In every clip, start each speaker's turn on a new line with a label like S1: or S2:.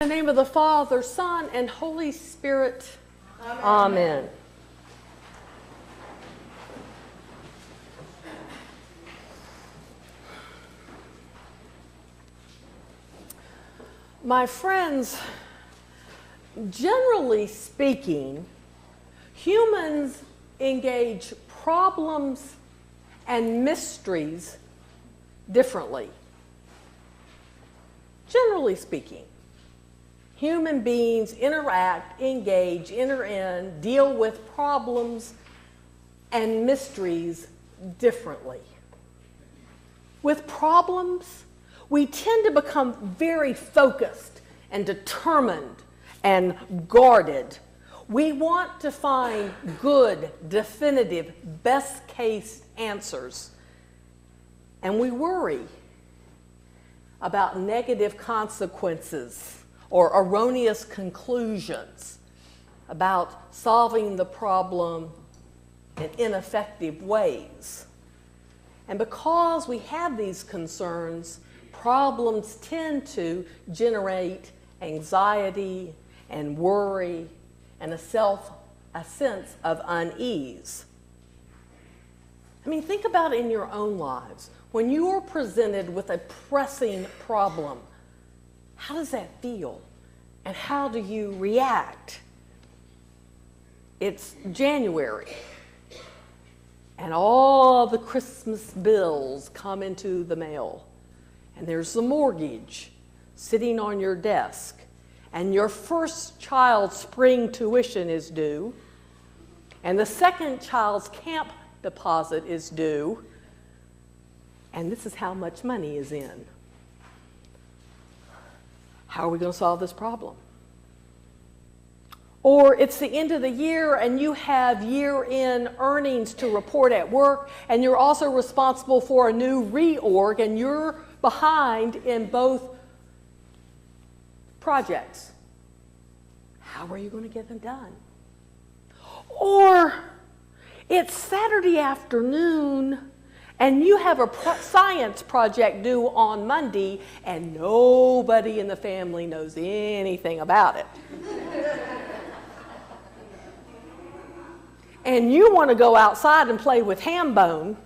S1: In the name of the Father, Son, and Holy Spirit. Amen. Amen. My friends, generally speaking, humans engage problems and mysteries differently. Generally speaking. Human beings interact, engage, enter in, deal with problems and mysteries differently. With problems, we tend to become very focused and determined and guarded. We want to find good, definitive, best case answers. And we worry about negative consequences or erroneous conclusions about solving the problem in ineffective ways. And because we have these concerns, problems tend to generate anxiety and worry and a sense of unease. I mean, think about it in your own lives. When you are presented with a pressing problem, how does that feel? And how do you react? It's January, and all the Christmas bills come into the mail, and there's the mortgage sitting on your desk, and your first child's spring tuition is due, and the second child's camp deposit is due, and this is how much money is in. How are we going to solve this problem? Or it's the end of the year and you have year-end earnings to report at work, and you're also responsible for a new reorg, and you're behind in both projects. How are you going to get them done? Or it's Saturday afternoon and you have a science project due on Monday, and nobody in the family knows anything about it. And you want to go outside and play with ham bone.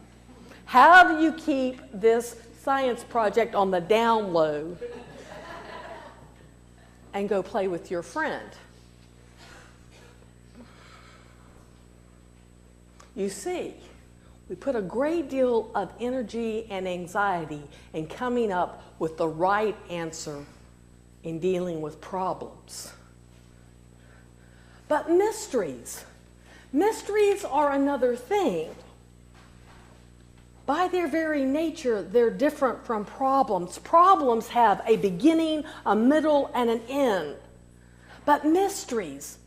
S1: How do you keep this science project on the down low and go play with your friend? You see, we put a great deal of energy and anxiety in coming up with the right answer in dealing with problems. But mysteries are another thing. By their very nature, they're different from problems. Problems have a beginning, a middle, and an end. But mysteries,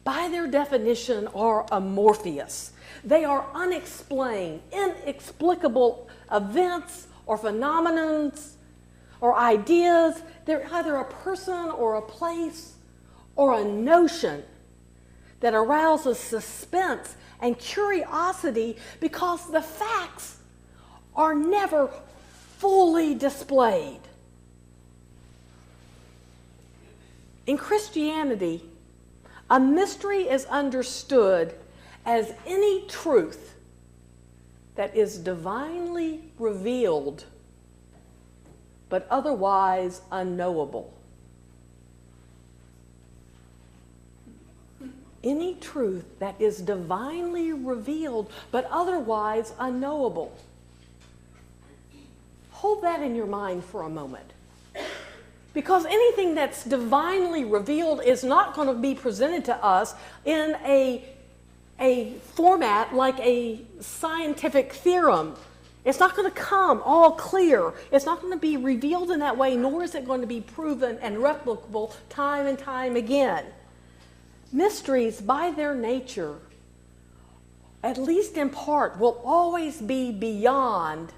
S1: by their definition, are amorphous. They are unexplained, inexplicable events or phenomena or ideas. They're either a person or a place or a notion that arouses suspense and curiosity because the facts are never fully displayed. In Christianity, a mystery is understood as any truth that is divinely revealed but otherwise unknowable. Any truth that is divinely revealed but otherwise unknowable. Hold that in your mind for a moment. Because anything that's divinely revealed is not going to be presented to us in a format like a scientific theorem. It's not going to come all clear. It's not going to be revealed in that way, nor is it going to be proven and replicable time and time again. Mysteries, by their nature, at least in part, will always be beyond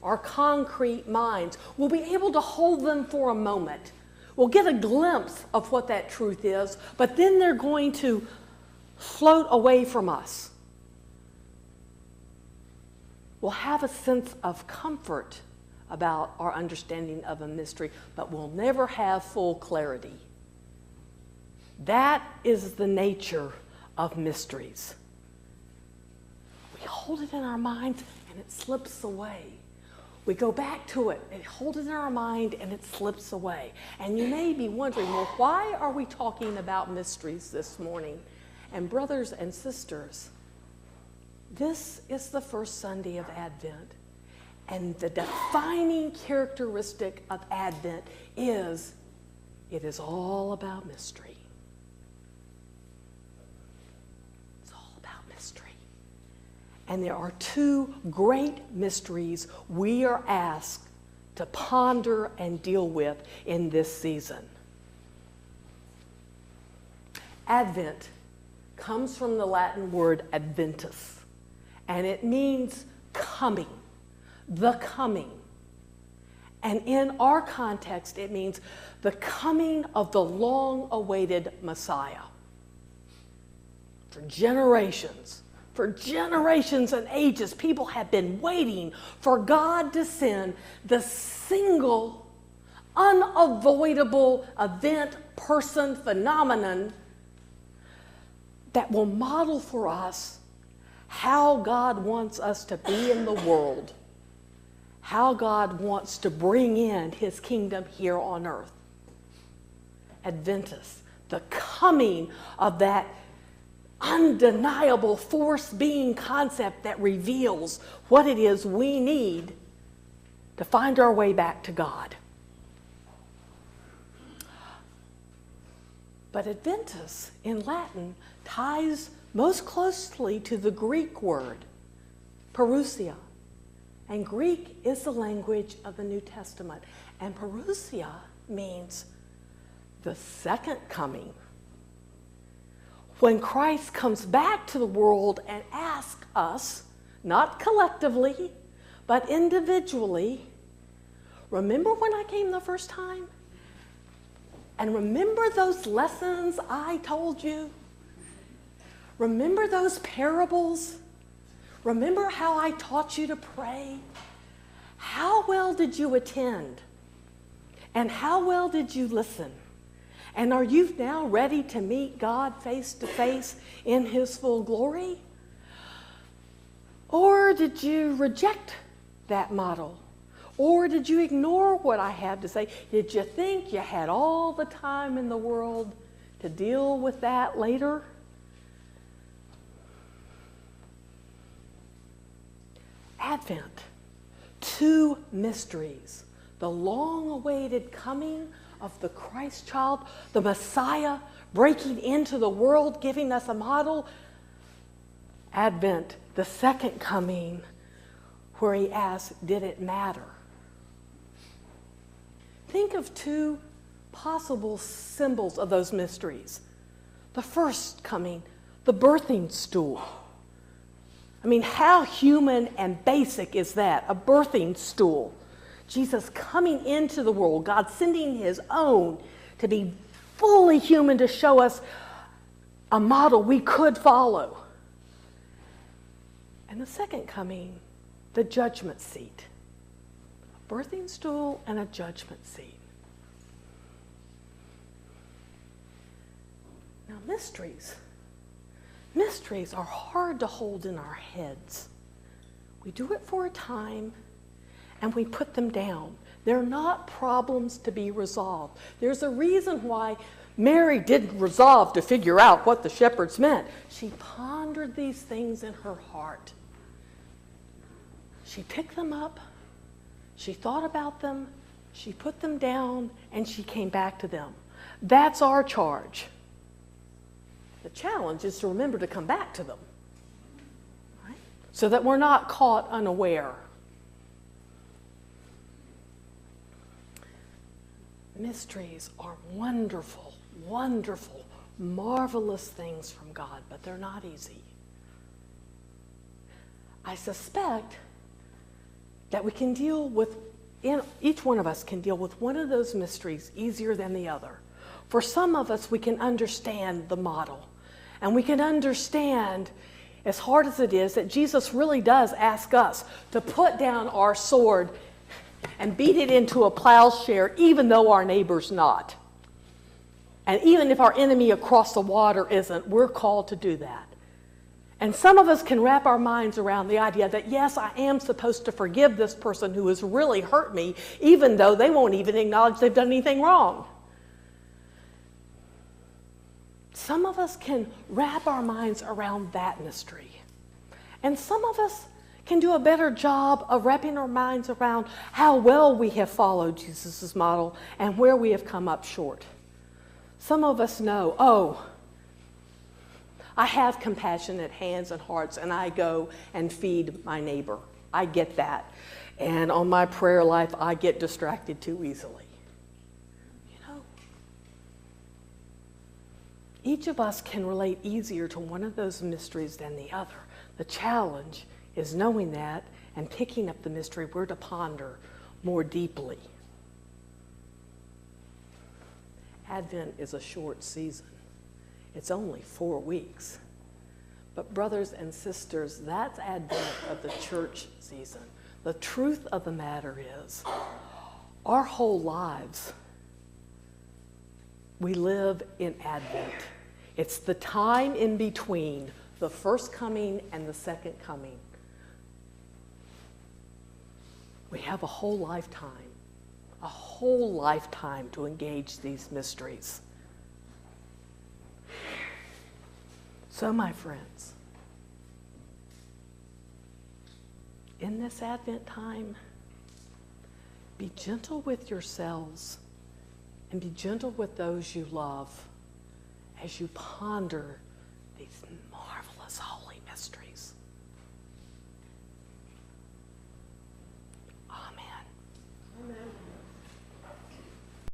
S1: our concrete minds. We'll be able to hold them for a moment. We'll get a glimpse of what that truth is, but then they're going to float away from us. We'll have a sense of comfort, about our understanding of a mystery, but we'll never have full clarity. That is the nature of mysteries. We hold it in our minds and it slips away. We go back to it and hold it in our mind and it slips away. And you may be wondering, well, why are we talking about mysteries this morning? And brothers and sisters, this is the first Sunday of Advent. And the defining characteristic of Advent is it is all about mystery. It's all about mystery. And there are two great mysteries we are asked to ponder and deal with in this season. Advent comes from the Latin word adventus, and it means coming. The coming. And in our context, it means the coming of the long-awaited Messiah. For generations and ages, people have been waiting for God to send the single, unavoidable event, person, phenomenon that will model for us how God wants us to be in the world. How God wants to bring in his kingdom here on earth. Adventus, the coming of that undeniable force being concept that reveals what it is we need to find our way back to God. But adventus in Latin ties most closely to the Greek word, parousia. And Greek is the language of the New Testament. And parousia means the second coming. When Christ comes back to the world and asks us, not collectively, but individually, remember when I came the first time? And remember those lessons I told you? Remember those parables? Remember how I taught you to pray? How well did you attend? And how well did you listen? And are you now ready to meet God face to face in his full glory? Or did you reject that model? Or did you ignore what I had to say? Did you think you had all the time in the world to deal with that later? Advent, two mysteries. The long-awaited coming of the Christ child, the Messiah breaking into the world, giving us a model. Advent, the second coming, where he asks, did it matter? Think of two possible symbols of those mysteries. The first coming, the birthing stool. I mean, how human and basic is that? A birthing stool. Jesus coming into the world, God sending his own to be fully human to show us a model we could follow. And the second coming, the judgment seat. A birthing stool and a judgment seat. Now, mysteries are hard to hold in our heads. We do it for a time and we put them down. They're not problems to be resolved. There's a reason why Mary didn't resolve to figure out what the shepherds meant. She pondered these things in her heart. She picked them up, she thought about them, she put them down, and she came back to them. That's our charge. The challenge is to remember to come back to them, right? So that we're not caught unaware. Mysteries are wonderful, wonderful, marvelous things from God, but they're not easy. I suspect that we can deal with, each one of us can deal with one of those mysteries easier than the other. For some of us, we can understand the model. And we can understand, as hard as it is, that Jesus really does ask us to put down our sword and beat it into a plowshare, even though our neighbor's not. And even if our enemy across the water isn't, we're called to do that. And some of us can wrap our minds around the idea that, yes, I am supposed to forgive this person who has really hurt me, even though they won't even acknowledge they've done anything wrong. Some of us can wrap our minds around that mystery. And some of us can do a better job of wrapping our minds around how well we have followed Jesus' model and where we have come up short. Some of us know, oh, I have compassionate hands and hearts, and I go and feed my neighbor. I get that. And on my prayer life, I get distracted too easily. You know, each of us can relate easier to one of those mysteries than the other. The challenge is knowing that and picking up the mystery we're to ponder more deeply. Advent is a short season. It's only 4 weeks. But brothers and sisters, that's Advent of the church season. The truth of the matter is, our whole lives, we live in Advent. It's the time in between the first coming and the second coming. We have a whole lifetime to engage these mysteries. So, my friends, in this Advent time, be gentle with yourselves and be gentle with those you love as you ponder these marvelous holy mysteries.